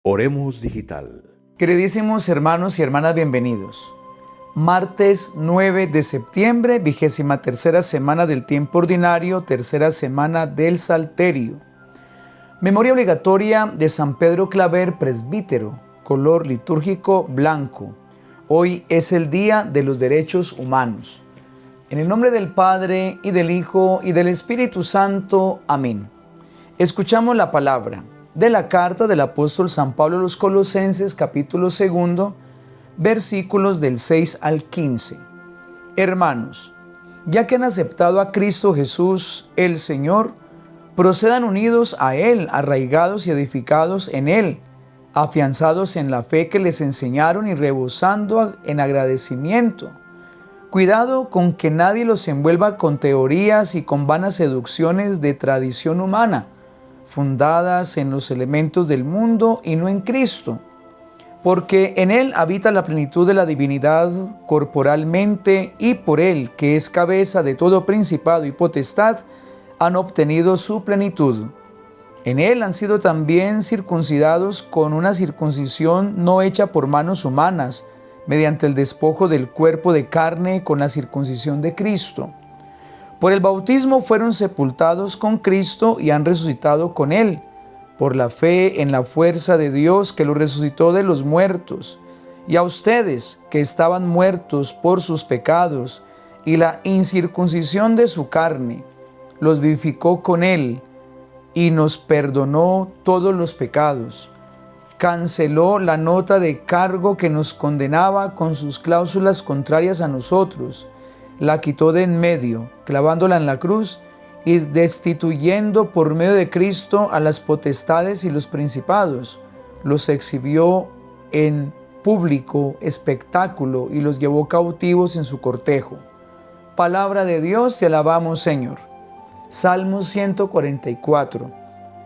Oremos Digital. Queridísimos hermanos y hermanas, bienvenidos. Martes 9 de septiembre, 23ª semana del tiempo ordinario, tercera semana del Salterio. Memoria obligatoria de San Pedro Claver, presbítero, color litúrgico blanco. Hoy es el Día de los Derechos Humanos. En el nombre del Padre, y del Hijo, y del Espíritu Santo. Amén. Escuchamos la palabra de la carta del apóstol San Pablo a los Colosenses, capítulo 2, versículos del 6 al 15. Hermanos, ya que han aceptado a Cristo Jesús, el Señor, procedan unidos a Él, arraigados y edificados en Él, afianzados en la fe que les enseñaron y rebosando en agradecimiento. Cuidado con que nadie los envuelva con teorías y con vanas seducciones de tradición humana, fundadas en los elementos del mundo y no en Cristo, porque en Él habita la plenitud de la divinidad corporalmente, y por Él, que es cabeza de todo principado y potestad, han obtenido su plenitud. En Él han sido también circuncidados con una circuncisión no hecha por manos humanas, mediante el despojo del cuerpo de carne con la circuncisión de Cristo. Por el bautismo fueron sepultados con Cristo y han resucitado con Él, por la fe en la fuerza de Dios que lo resucitó de los muertos. Y a ustedes, que estaban muertos por sus pecados y la incircuncisión de su carne, los vivificó con Él y nos perdonó todos los pecados. Canceló la nota de cargo que nos condenaba con sus cláusulas contrarias a nosotros, la quitó de en medio, clavándola en la cruz y destituyendo por medio de Cristo a las potestades y los principados. Los exhibió en público espectáculo y los llevó cautivos en su cortejo. Palabra de Dios, te alabamos, Señor. Salmo 144.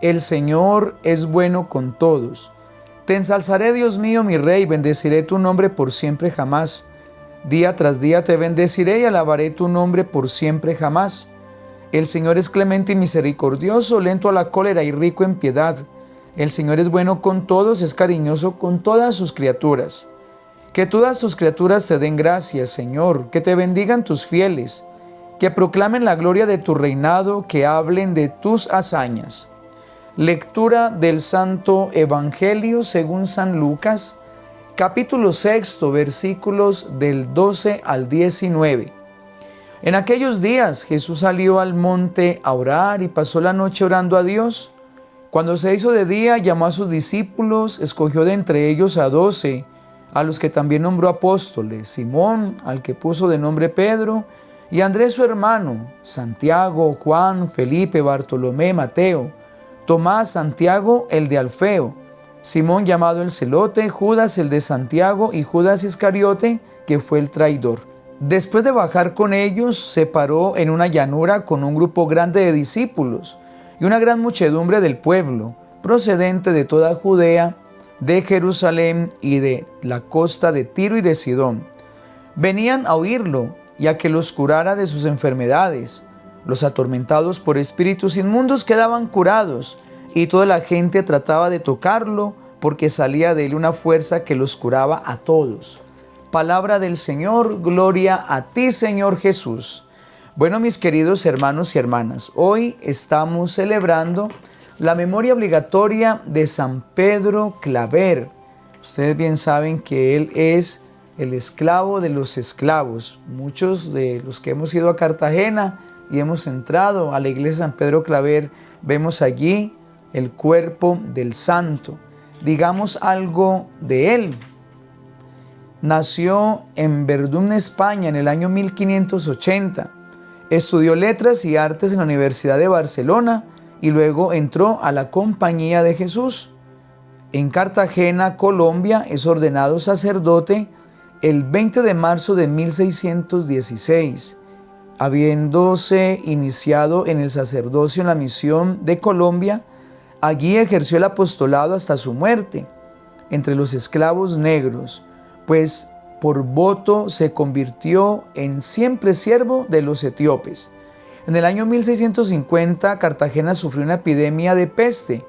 El Señor es bueno con todos. Te ensalzaré, Dios mío, mi Rey, bendeciré tu nombre por siempre jamás. Día tras día te bendeciré y alabaré tu nombre por siempre jamás. El Señor es clemente y misericordioso, lento a la cólera y rico en piedad. El Señor es bueno con todos, es cariñoso con todas sus criaturas. Que todas tus criaturas te den gracias, Señor, que te bendigan tus fieles, que proclamen la gloria de tu reinado, que hablen de tus hazañas. Lectura del Santo Evangelio según San Lucas, capítulo 6, versículos del 12 al 19. En aquellos días Jesús salió al monte a orar y pasó la noche orando a Dios. Cuando se hizo de día, llamó a sus discípulos, escogió de entre ellos a 12, a los que también nombró apóstoles: Simón, al que puso de nombre Pedro, y Andrés su hermano, Santiago, Juan, Felipe, Bartolomé, Mateo, Tomás, Santiago, el de Alfeo, Simón llamado el Celote, Judas el de Santiago y Judas Iscariote, que fue el traidor. Después de bajar con ellos, se paró en una llanura con un grupo grande de discípulos y una gran muchedumbre del pueblo, procedente de toda Judea, de Jerusalén y de la costa de Tiro y de Sidón. Venían a oírlo y a que los curara de sus enfermedades. Los atormentados por espíritus inmundos quedaban curados, y toda la gente trataba de tocarlo, porque salía de él una fuerza que los curaba a todos. Palabra del Señor, gloria a ti, Señor Jesús. Bueno, mis queridos hermanos y hermanas, hoy estamos celebrando la memoria obligatoria de San Pedro Claver. Ustedes bien saben que él es el esclavo de los esclavos. Muchos de los que hemos ido a Cartagena y hemos entrado a la iglesia de San Pedro Claver, vemos allí el cuerpo del santo. Digamos algo de él. Nació en Verdún, España, en el año 1580. Estudió letras y artes en la Universidad de Barcelona y luego entró a la Compañía de Jesús. En Cartagena, Colombia, es ordenado sacerdote el 20 de marzo de 1616. Habiéndose iniciado en el sacerdocio en la misión de Colombia, allí ejerció el apostolado hasta su muerte entre los esclavos negros, pues por voto se convirtió en siempre siervo de los etíopes. En el año 1650, Cartagena sufrió una epidemia de peste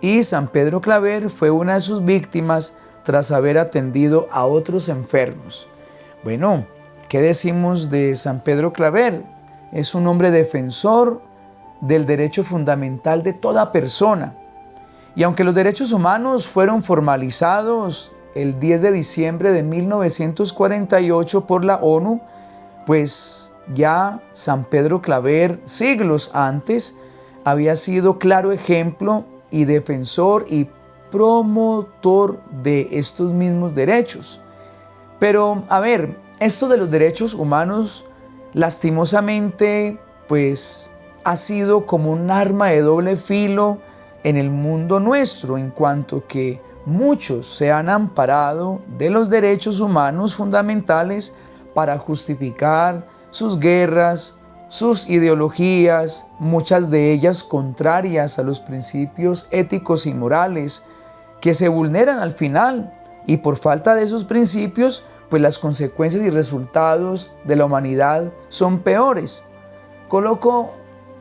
y San Pedro Claver fue una de sus víctimas tras haber atendido a otros enfermos. Bueno, ¿qué decimos de San Pedro Claver? Es un hombre defensor del derecho fundamental de toda persona. Y aunque los derechos humanos fueron formalizados el 10 de diciembre de 1948 por la ONU, pues ya San Pedro Claver, siglos antes, había sido claro ejemplo y defensor y promotor de estos mismos derechos. Pero, a ver, esto de los derechos humanos, lastimosamente, pues ha sido como un arma de doble filo en el mundo nuestro, en cuanto que muchos se han amparado de los derechos humanos fundamentales para justificar sus guerras, sus ideologías, muchas de ellas contrarias a los principios éticos y morales, que se vulneran al final, y por falta de esos principios, pues las consecuencias y resultados de la humanidad son peores. Coloco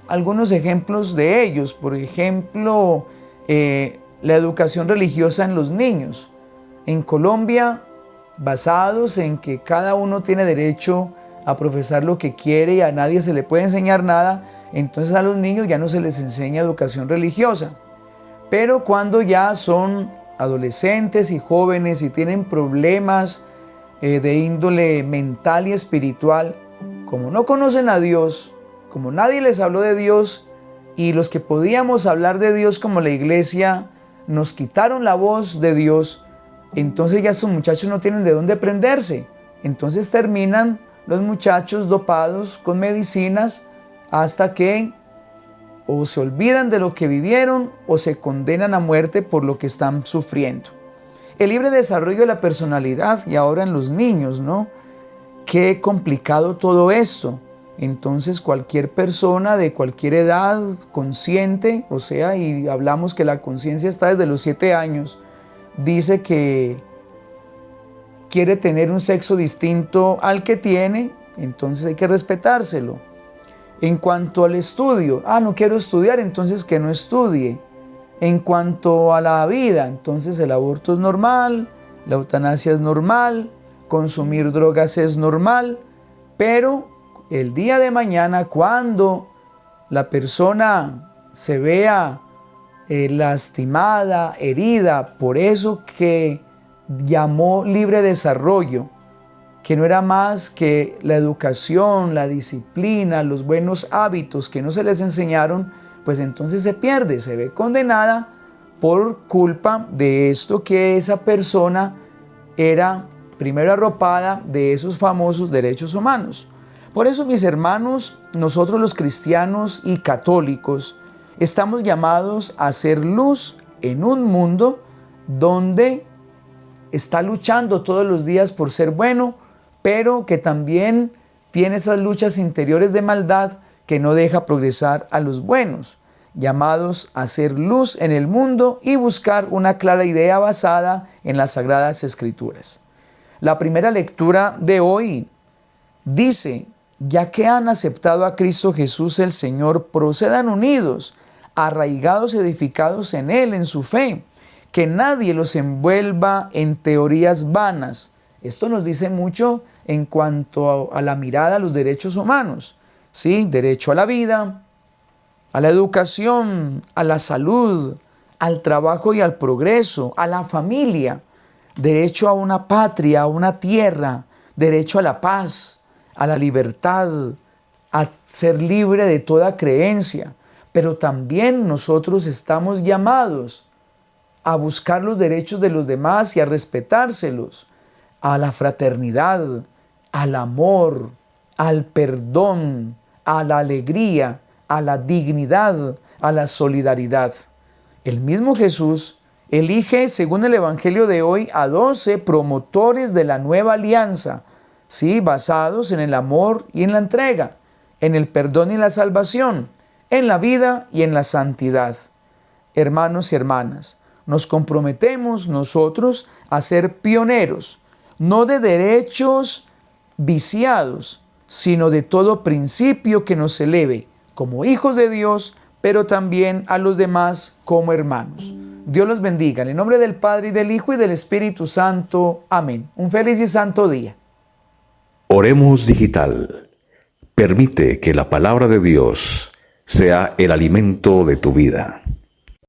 algunos ejemplos de ellos, por ejemplo, la educación religiosa en los niños. En Colombia, basados en que cada uno tiene derecho a profesar lo que quiere y a nadie se le puede enseñar nada, entonces a los niños ya no se les enseña educación religiosa. Pero cuando ya son adolescentes y jóvenes y tienen problemas de índole mental y espiritual, como no conocen a Dios, como nadie les habló de Dios, y los que podíamos hablar de Dios como la iglesia nos quitaron la voz de Dios, entonces ya estos muchachos no tienen de dónde prenderse. Entonces terminan los muchachos dopados con medicinas hasta que o se olvidan de lo que vivieron o se condenan a muerte por lo que están sufriendo. El libre desarrollo de la personalidad, y ahora en los niños, ¿no? Qué complicado todo esto. Entonces cualquier persona de cualquier edad consciente, o sea, y hablamos que la conciencia está desde los 7 años, dice que quiere tener un sexo distinto al que tiene, entonces hay que respetárselo. En cuanto al estudio, no quiero estudiar, entonces que no estudie. En cuanto a la vida, entonces el aborto es normal, la eutanasia es normal, consumir drogas es normal, pero el día de mañana, cuando la persona se vea lastimada, herida, por eso que llamó libre desarrollo, que no era más que la educación, la disciplina, los buenos hábitos que no se les enseñaron, pues entonces se pierde, se ve condenada por culpa de esto que esa persona era primero arropada de esos famosos derechos humanos. Por eso, mis hermanos, nosotros los cristianos y católicos estamos llamados a hacer luz en un mundo donde está luchando todos los días por ser bueno, pero que también tiene esas luchas interiores de maldad que no deja progresar a los buenos, llamados a hacer luz en el mundo y buscar una clara idea basada en las Sagradas Escrituras. La primera lectura de hoy dice: ya que han aceptado a Cristo Jesús el Señor, procedan unidos, arraigados y edificados en Él, en su fe, que nadie los envuelva en teorías vanas. Esto nos dice mucho en cuanto a la mirada a los derechos humanos, ¿sí? Derecho a la vida, a la educación, a la salud, al trabajo y al progreso, a la familia, derecho a una patria, a una tierra, derecho a la paz, a la libertad, a ser libre de toda creencia. Pero también nosotros estamos llamados a buscar los derechos de los demás y a respetárselos, a la fraternidad, al amor, al perdón, a la alegría, a la dignidad, a la solidaridad. El mismo Jesús elige, según el Evangelio de hoy, a 12 promotores de la nueva alianza, ¿sí? Basados en el amor y en la entrega, en el perdón y la salvación, en la vida y en la santidad. Hermanos y hermanas, nos comprometemos nosotros a ser pioneros, no de derechos viciados, sino de todo principio que nos eleve como hijos de Dios, pero también a los demás como hermanos. Dios los bendiga. En el nombre del Padre, y del Hijo, y del Espíritu Santo. Amén. Un feliz y santo día. Oremos Digital. Permite que la palabra de Dios sea el alimento de tu vida.